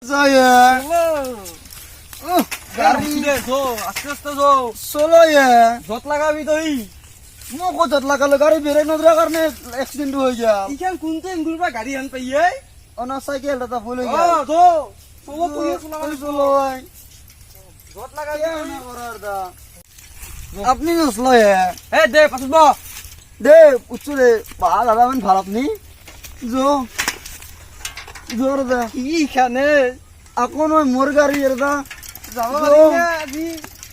Saya. গাড়ি দে যো আস্তে আস্তে যো Solo ya. যত লাগাবি তুই Mau kau jat lagalo gari bereng nodra karena accident হয়ে যা। ইখান কোনতে এঙ্গুর বা গাড়ি হান পাইয়ে Ona cycle টা ভুলে ও গেল। যো চলো তুই লাগাবি Solo ভাই। যত লাগাবি क्या ना করার দা। আপনি নসলো ya। এ দে পাছত ব দে উচ্চরে ভাল আরামেন ভাল আপনি। জো। জোর দা। ইখানে এখন ওই মোর গাড়ি এর দা। যাব যো। পারি না আজি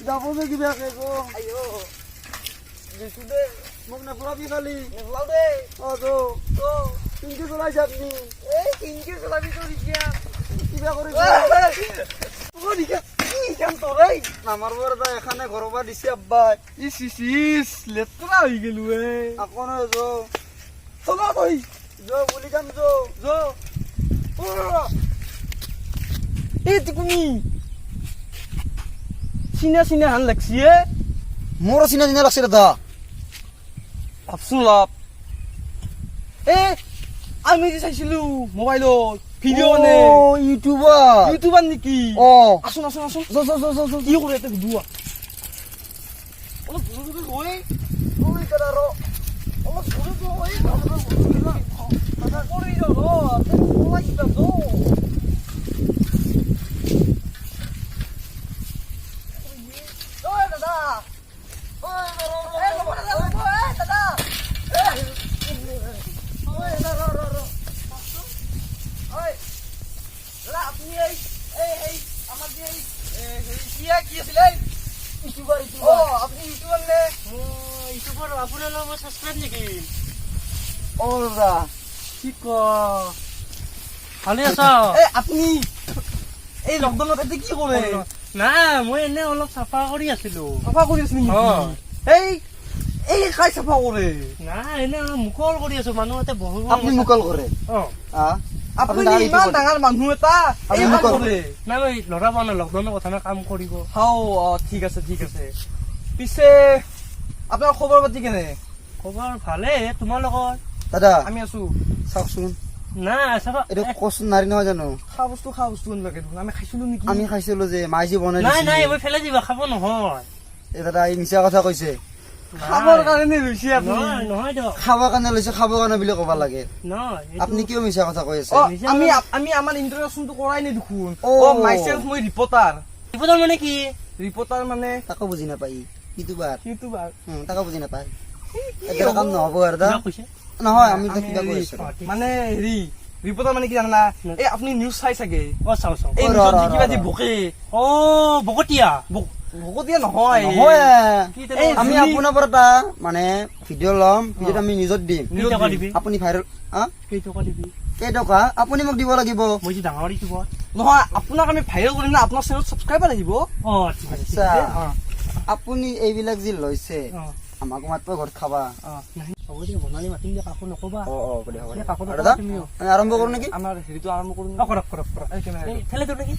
যাবো যে কিবা কে গো। আইও দিছু দে। মোক না পুরাবি খালি। নেলাও দে ও জো। তো তিনকে চলাইছে আপনি। এই কিনকে চলাবি তো রিকিয়া কিবা করিছে। ও রিকিয়া ইখান তো রে আমার বড় দা এখানে ঘরবা দিছি আব্বা। ইস ইস ইস লেতরা হই গেলু এ এখন জো। চলো তুই জো বলি কাম জো। যো ও এই তুমি চিনা চিনা হান লাগছি এ মোর চিনা চিনা লাগছে দাদা। ভাবছোন লাভ এ আমি যে চাইছিলো মোবাইলত ভিডিঅ' নে ইউটিউবার। ইউটিউবার নেকি ও আসুন আসুন আসুন জো জো জো জো জো। কি করে এটা ভিডিঅ' অলপ জোরে জোরে হয় ওই দাদা রো। অলপ জোরে জোরে হয় দাদা করে যাও র ওলাই দা দো ওই দাদা ওই দাদা আপনি এই আমার যে কি আছিলে ইউটিউবার ও ইউটিউবার। আপনি ইউটিউবার নে ইউটিউবৰ আপোনাৰ লগত ছাবস্ক্ৰাইব নেকি? ও দাদা। কি ক ভালে আছা? আপনি এই লকডাউনত এতে কি কৰে নাই মই এনে অলপ চাফা কৰি আছিলো। চাফা কৰি আছে নেকি অ। এই এই খাই চাফা কৰে নাই এনে অলপ মুকল কৰি আছো মানুহ ইয়াতে বহিব। আপনি মুকল কৰে। অ আপুনি ডাঙৰ ইমান ইউটিউবাৰ। ডাঙৰ মানুহ এটা আপুনি এই কাম মুকল কৰে নাই মই ল'ৰা পোৱা নাই লকডাউনৰ কথা নাই কাম কৰিব। হাও ঠিক আছে পিছে আপোনাৰ খবৰ পাতি কেনে খবৰ ভালে তোমালোকৰ? দাদা আমি আছো চাওকচোন নাই চাবা এটা কচোন নাৰী নহয় জানো। খোৱা বস্তু লাগে দেখোন আমি খাইছিলো নেকি আমি খাইছিলো যে মাইজি বনাই নাই দিছিল। নাই মই ফেলাই দিবা খাব নহয়। এই দাদা এই মিছা কথা কৈছে। খাবৰ কাৰণে লৈছে আপুনি নহয় নহয় দিয়ক খাবৰ কাৰণে লৈছে খাবৰ কাৰণে বুলি ক'ব লাগে। নহয় আপনি কিয় মিছা কথা কৈ আছে। আমি আমাৰ ইন্ট্ৰডাকচনটো কৰাই নাই দেখোন অ। মাইছেলফ মই ৰিপৰ্টাৰ বিপদৰ মানে কি? ৰিপৰ্টাৰ মানে তাকো বুজি নাপাই ইউটিউবাৰ। ইউটিউবাৰ তাকো বুজি নাপায়। এটা কাম নহব আৰু দা। কিবা কৈছে? নহয় আমি তো আমি কিবা কৈ হেৰি, আছো। মানে হেৰি ৰিপৰ্টাৰ মানে কি জানা এই আপুনি নিউজ চাই চাগে অ চাও চাও এই ৰ, নিউজত ৰ, যে কিবা ৰ, যে ৰ। বকে অ বকতীয়া ভকতীয়া নহয় নহয় কি এই আমি যোনি- আপোনাৰ পৰা এটা মানে ভিডিঅ' ল'ম ভিডিঅ'ত আমি নিউজত দিম। কি টকা দিবি? আপুনি ভাইৰেল কেইটকা দিবি? কেইটকা আপুনি মোক দিব লাগিব। মই যে ডাঙৰ ইউটিউবৰ। নহয় আপোনাক আমি ভাইৰেল কৰিম না আপোনাৰ চেনেলত ছাবস্ক্ৰাইবাৰ আহিব অ ঠিক আছে ঠিক আচ্ছা আছে। আপুনি এইবিলাক যি লৈছে অ আমাক মাত্ৰ ঘৰত খাবা। নাই হ'ব দিয়া বনালি মাতিম দিয়া কাকো নকবা। হ'ব দিয়া, হ'ব দিয়া। কাকো আৰু নকবা দাদা তুমিও। আমি আৰম্ভ কৰো নেকি। আমাৰ হেৰিটো আৰম্ভ কৰিম অ কৰক কৰক কৰক এই কেমেৰা এই ঠেলে তোৰ নেকি?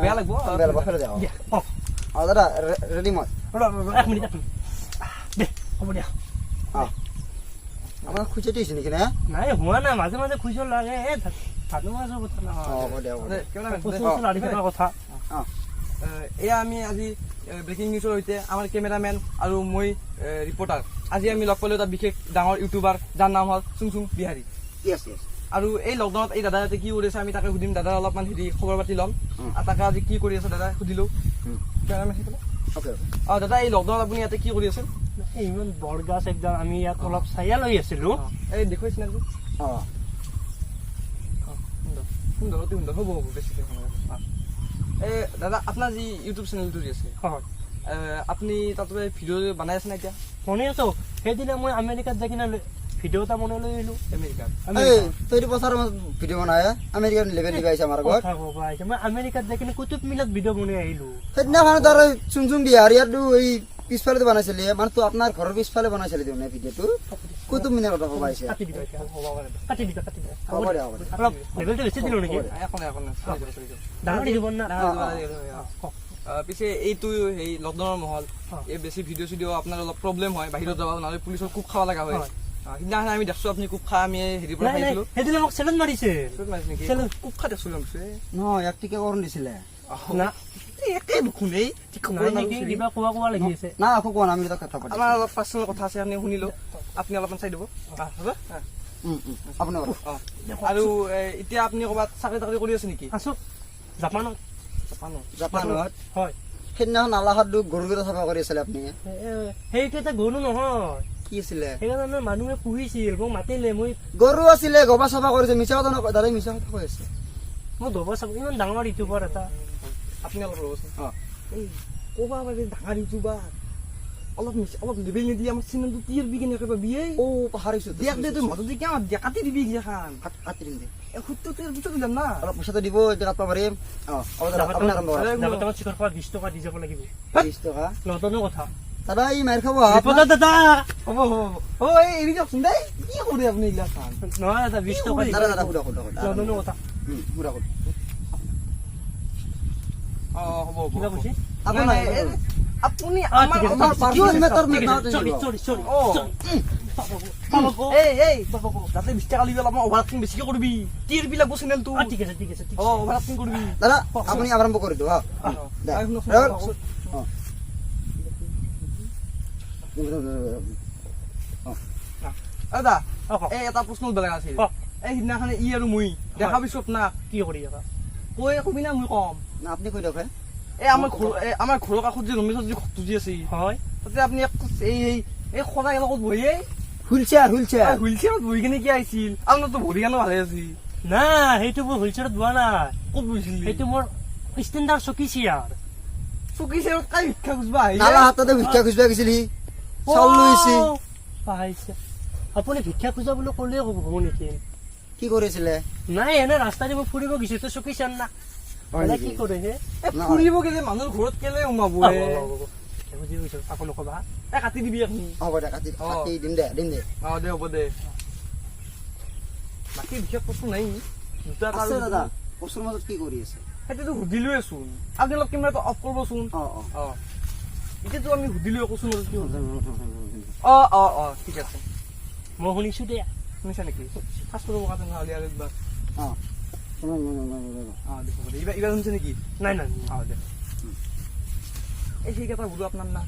বেয়া লাগিব বেয়া লাগিব, ফেলে দিয়ক। দিয়া অ দাদা ৰেডি মই এক মিনিট দে হ'ব দিয়া। আমাক খুঁজে দিছে নেকি না। নাই হোৱা নাই মাজে মাজে খুজিব লাগে ভালো মাজৰ কথা হ'ব দিয়া, হ'ব দিয়া। নহয় লাৰি থকা কথা। এয়া আমি আজি ব্ৰেকিং নিউজৰ সৈতে আমাৰ কেমেৰামেন আৰু মই ৰিপৰ্টাৰ আজি আমি লগ পালো এটা বিশেষ ডাঙৰ ইউটিউবাৰ যাৰ নাম হ'ল চুং বিহাৰী Yes, yes. আৰু এই লকডাউনত এই দাদাহঁতে কি কৰি আছে আমি তাকে সুধিম দাদা অলপমান হেৰি খবৰ পাতি ল'ম আৰু তাকে আজি কি কৰি আছে দাদা সুধিলো কেমেৰামেন সেইফালে Okay, okay. দাদা এই লকডাউনত আপুনি ইয়াতে কি কৰি আছে এই ইমান বৰগাছ একদম আমি ইয়াত অলপ চাইয়া লৈ আছিলো। এই দেখুৱাইছে না অ সুন্দৰ অতি সুন্দৰ হ'ব বেছিকৈ এই দাদা আপোনাৰ যি ইউটিউব চেনেলটো যি আছে হয় আপুনি তাত ভিডিঅ' বনাই আছে না এতিয়া মনে আছো সেইদিনা মই আমেৰিকাত যাই কিনে ভিডিঅ' এটা বনাই লৈ আহিলো। আমেৰিকাত এই তৈৰি বছৰ ভিডিঅ' বনাই আমেৰিকান লেভেল দিব আহিছে আমাৰ ঘৰত। কথা ক'ব আহিছে মই আমেৰিকাত যাই কিনে কুতুব মিলত ভিডিঅ' বনাই আহিলো। সেইদিনাখন তাৰ চুং বিহাৰী আৰু এই পিছফালে বনাইছিলে মানে তো আপোনাৰ ঘৰৰ পিছফালে বনাইছিলে দিওঁ ভিডিঅ'টো কুতুব মিনাৰ কথা ক'ব আহিছে। কাটি দিবা এতিয়া কাটি দিবা কাটি দিবা হ'ব দিয়া, হ'ব দিয়া। অলপ লেভেলটো বেছি দিলো নেকি? এখন ডাঙৰ দিব না পিছে এইটো সেই লকডাউনৰ মহল এই বেছি ভিডিঅ' চিডিঅ' আপোনাৰ অলপ প্ৰব্লেম হয় বাহিৰত যাব নহ'লে পুলিচৰ কুক খাব লগা হয় সিদিনাখন আমি দেখছো আপুনি কোপ খা আমি হেৰিৰ পৰা নাই নাই খাইছিলো সেইদিনা মোক চেলেঞ্জ মাৰিছে নেকি চেলেঞ্জ কোপ খা দেখছো নহয় এক টিকে কৰণ দিছিলে না একে দেখোন এই নাই নেকি কিবা কোৱা কোৱা লাগি আছে না একো কোৱা নাই আমি তাক কথা পাতিম আমাৰ অলপ পাৰ্চনেল কথা আছে আপুনি শুনিলো আপুনি অলপমান চাই দিব হ'ব আপুনি কৰক। আৰু এতিয়া আপুনি ক'ৰবাত চাকৰি তাকৰি কৰি আছে নেকি আছো জাপানত জাপানত হয় সেইদিনাখন নালাহাত গৰুকেইটা চাফা কৰি আছিলে আপুনি সেইটো এটা গৰু নহয় কি আছিলে সেইকাৰণে মানুহে পুহিছিল মোক মাতিলে মই গৰু আছিলে গবা চাফা কৰিছে মিছা কথা নকয় দাদাই মিছা কথা কৈ আছে মই ধব চাব ইমান ডাঙৰ ইউটিউবাৰ এটা আপুনি অলপ ৰ'বচোন অ এই ক'বা মানে ডাঙৰ ইউটিউবাৰ অলপ লেবেল নিদি আমাৰ চেনেলটো টিআৰ বি কেনেকৈ পাবি এই অ পাহৰিছো দেখ দে তই মাজতে কিয় দিয়া কাটি দিবি এইগিলাখান কাটি দিম দে এই সুতটো তোৰ পিছত দিলাম না অলপ পইচাটো দিব এতিয়া কাটব পাৰিম আপুনি আৰম্ভ কৰক। জাপানত চিকৰ খোৱা 20 টকা দি যাব লাগিব 20 টকা নতুন কথা দাদা ই মাৰ খাব বিপদত দাদা হ'ব অ এই এৰি যাওকচোন দেই কি কৰে আপুনি এইগিলাখান নহয় দাদা 20 টকা দিব দাদা দাদা সুধা সুধা নতুন কথা সুধা সুধা হ'ব কিবা কৈছে আপোনাৰ আপুনি অ, আমাৰ ঠিক আছে, আমাৰ পাৰ্চনেল মেটাৰ চৰি চৰি চৰি অ এই যাতে 20 টকা লিবি অলপমান অভাৰ এক্টিং বেছিকে কৰিবি টিআৰ বি লাগব চেনেলটো ঠিক আছে ঠিক আছে অ অভাৰ এক্টিং কৰিবি দাদা আপুনি আৰম্ভ কৰি দিয়ক দে। দাদা অ, কওক। এই এটা প্ৰশ্ন বেলেগ আছিল কওক। এই সিদিনাখনে ই আৰু মই দেখা পিছত না কি কৰি আছা কৈ কবি না মই কম না, আপুনি কৈ দিয়ক হে। এই আমাৰ ঘৰৰ কাষত যে ৰমেশৰ যে ঘৰটো যে আছে হয় তাতে আপুনি এই সদায় লগত বহি হুইলচেয়াৰ হুইলচেয়াৰ হুইলচেয়াৰত বহি কেনে কি আহিছিল আপোনাৰতো ভৰি কেনে ভালে আছিল না সেইটো মোৰ হুইলচেয়াৰত যোৱা নাই ক'ত বহিছিল সেইটো মোৰ ষ্টেণ্ডাৰ্ড চকী চিয়াৰ চকী চেয়াৰত কাই ভিক্ষা খুজিব আহি নালা হাততে ভিক্ষা খুজিব গৈছিল সি চাউল লৈ আহিছে পাইছে আপুনি ভিক্ষা খোজা বুলি ক'লে হ'ব নেকি কি কৰিছিলে নাই এনে ৰাস্তাৰে মই ফুৰিব গৈছো তো চকী চিয়াৰ না হয় এনে নেকি? কি কৰে হে ফুৰিব গেলে মানুহৰ ঘৰত কেলে সোমাব বুজি গৈছো আপুনি ক'বা কাটি দিবি আপুনি হ'ব দে কাটি অ। কাটি দিম দে দিম দে অ দে হ'ব দে বাকী বিশেষ বস্তু নাই দুটা এটা আছে আৰু দাদা কচুৰ মাজত কি কৰি আছে সেইটোতো সুধিলোৱে চোন আপুনি অলপ কেমেৰাটো অফ কৰিবচোন অ অ এতিয়াতো আমি সুধিলোৱে কচোন আৰু কি হ'ল ঠিক আছে মই শুনিছো দে শুনিছা নেকি ফাৰ্ষ্ট কৰিব কাৰণে নহ'লে আৰু একবাৰ অ দে হ'ব দে এইবাৰ শুনিছে নেকি নাই নাই দে এই সেইকেইটা বোলো আপোনাৰ না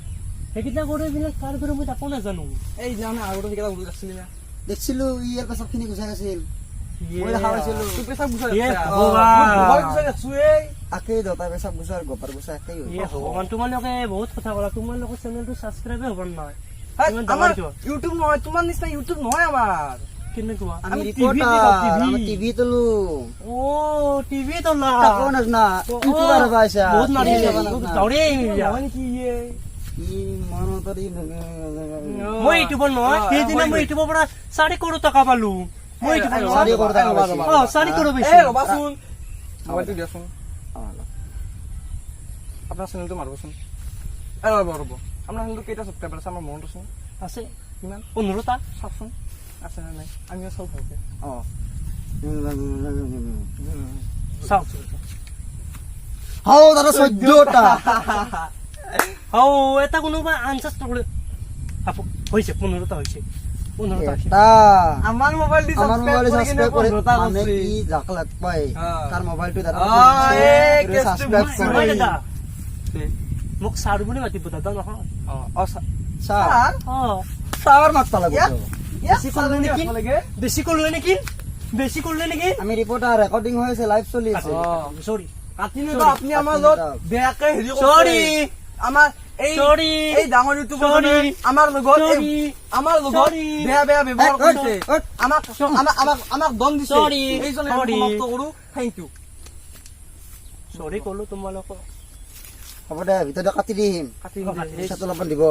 সেইকেইটা কৰি এইবিলাক কাৰ কৰি মই তাকো নাজানো এই দিনাখনে আগতে সেইকেইটা বোলো ৰাখিছিলি না দেখিছিলো ই ইয়াৰ পেচাব খিনি গুচাই আছিল মই ইয়ে। দেখা পাইছিলো তোৰ পেচাব গুচাই ইয়ে ৰাখছা। ভগৱান। মই মোবাইল গুচাই ৰাখছো এই আকেই দতা পেচাব গুচাই গোপাৰ গুচাই একেই হয়। ইয়ে ভগৱান তোমালোকে বহুত কথা ক'লা তোমালোকৰ চেনেলটো ছাবস্ক্ৰাইবে হ'ব নাই হেই, ইমান আমাৰ ডাঙৰ কিয়? ইউটিউব নহয় তোমাৰ নিচিনা ইউটিউব নহয় আমাৰ কেনেকুৱা আমি আমি ৰিপৰ্টাৰ TV আমি টিভি তলো অ টিভি তলা তাকো নাজনা ইউটিউবাৰ হবা আইছা বহুত মাৰি নাজনা। দৌৰে নহয় নেকি ইয়ে ই মনত মই ইউটিউবৰ নহয় অ, সেইদিনা হয়, মই ইউটিউবৰ পৰা 4 কৰোৰ টকা পালো মই ইউটিউবৰ ৰ'বা, চাৰি নহয় কৰোৰ টকা ৰ'বা, পাইছে। ৰ'বা, অ ৰ'বা। 4 কৰোৰ এই পাইছো ৰ'বাচোন মোবাইলটো দিয়াচোন আপোনাৰ চেনেলটো মাৰিবচোন ৰ'ব আপোনাৰ চেনেলটো কেইটা ছাবস্ক্ৰাইবাৰ আছে আমাৰ মনত আছে আছে কিমান 15টা চাওকচোন আছে নে নাই আমিও চাওঁ ভালকে অ চাওক হাও দাদা 14টা আও এটা কোনোবা আনচাৰ্জ নকৰে হৈছে 15টা হৈছে 15টা হৈছে এটা আমাৰ মোবাইল দি আমাৰ মোবাইল সাবস্ক্ৰাইব কৰে মানে কি কি জাকলাত পায় তাৰ মোবাইলটো দাদা এই কেছটো সাবস্ক্ৰাইব বুজিছো। কৰে নহয় দাদা মোক ছাৰ বুলি মাতিব দাদা নহয় চাৰ অ চাৰ মাতবা লাগব বেছি কৰিলে নেকি বেছি কৰিলে নেকি আমি ৰিপৰ্টাৰ ৰেকৰ্ডিং হৈ আছে লাইভ চলি আছে চৰি কাটি নিদিওঁ, আপুনি আমাৰ লগত বেয়াকে হেৰি কৰিছে। Sorry. আমাৰ Sorry. এই ডাঙৰ ইউটিউবৰ Sorry. আমাৰ লগত Sorry. আমাৰ লগত Sorry. বেয়া ব্যৱহাৰ ঐ, কৰিছে ঐ, আমাক দম দিছে Sorry. এইজনে Sorry. সমাপ্ত কৰো থেংক ইউ চৰি ক'লো তোমালোকক হ'ব দে ভিতৰতে কাটি দিম কাটি পইচাটো অলপমান দিব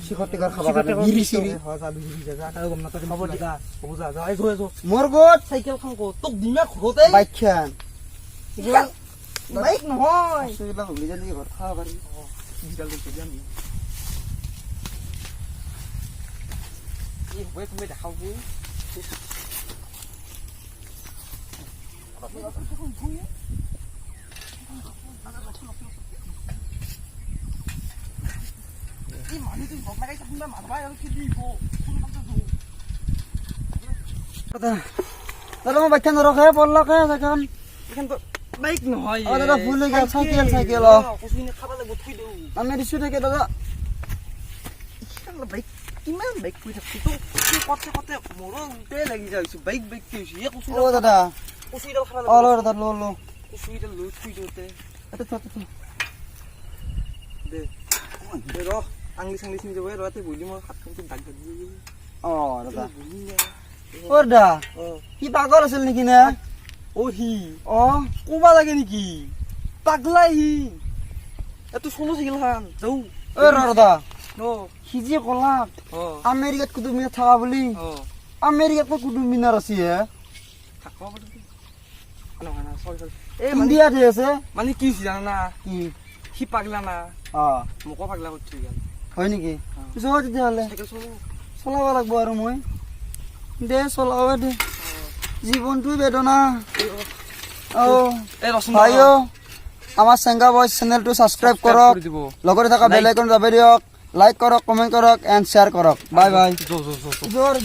শিখৰ টিখৰ খাব কাৰণে বিৰি চিৰি মোৰ গোট চাইকেলখন ক'ত তোক দিমে ঘৰতে বাইক খান বাইক নহয় এইবিলাক উলি জানি ঘৰত খাব পাৰি তুমি দেখাও মানুহটো লগ লগাই মাৰবাই আৰু কি দিব দাদা দাদা মই বাইকখন নৰখে পঢ়লাকে এখন এখন বাইক নহয় অ দাদা ভুল হৈ গেল চাইকেল অ কচুখিনি খাব লাগিব থৈ দিওঁ আমি দিছোঁ থাকে দাদা বাইক কিমান বাইক কৰি থাকছি তো কতে কতে মোৰো উল্টাই লাগি যাইছো বাইক বাইক কি হৈছে এই কচু অ দাদা কচুইডাল খাব অ লাগিব ল দাদা ল কচুইডাল লৈ থৈ দিওঁতে এটা দে দে ৰ আংলি চাংলি চিনি যাব ৰতে বহি মই হাতখন দাগ দাগ দি অ দাদা বহি অ দাদা অ সি পাগল আছিল নেকি নে অ হি অ ক'বা লাগে নেকি পাগলাই হি এটো চলো চাইকেল খান যাও অ দাদা ন সি যে কলাক অ আমেৰিকাত কুটুম মিনাৰ থকা বুলি অ আমেৰিকাত কুটুম মিনাৰ আছে হে থাকবা পাৰো নহয় না সৰি সৰি এই মানে ইণ্ডিয়াত হে আছে মানে কি হৈছে জানা না কি সি পাগলা না অ মোকো পাগলা কৰি থৈ গেল হয় নেকি যোৱা তেতিয়াহ'লে চাইকেল চলো চলাব লাগিব আৰু মই দে চলাব দে জীৱনটোই বেদনা অ এই ৰচোন ভাইও আমাৰ চেংগা বয়জ চেনেলটো ছাবস্ক্ৰাইব কৰক দিব লগতে থকা বেল আইকন দাবি দিয়ক লাইক কৰক কমেণ্ট কৰক এণ্ড শ্বেয়াৰ কৰক বাই বাই যো যো যো জোৰ